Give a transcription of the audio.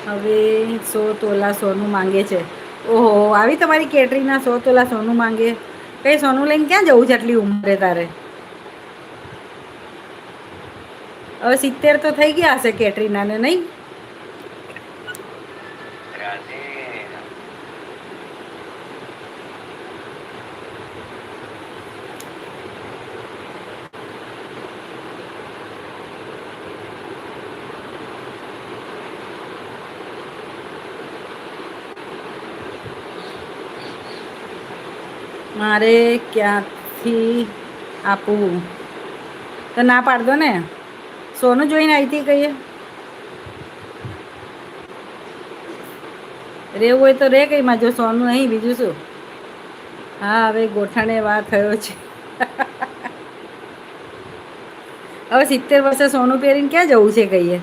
હવે 100 તોલા સોનું માંગે છે. ઓહો, આવી તમારી કેટરીના 100 તોલા સોનું માંગે. કઈ સોનું લઈને ક્યાં જવું છે આટલી ઉંમરે તારે? હવે 70 તો થઈ ગયા હશે કેટરીનાને, નહીં? મારે ક્યાંથી આપવું? તો ના પાડ દો ને. સોનું જોઈને આવી હતી કહીએ. રહેવું હોય તો રે કંઈમાં, જો સોનું નહીં બીજું શું. હા, હવે ગોઠણે વાર થયો છે. હવે 70 વર્ષે સોનું પહેરીને ક્યાં જવું છે કહીએ?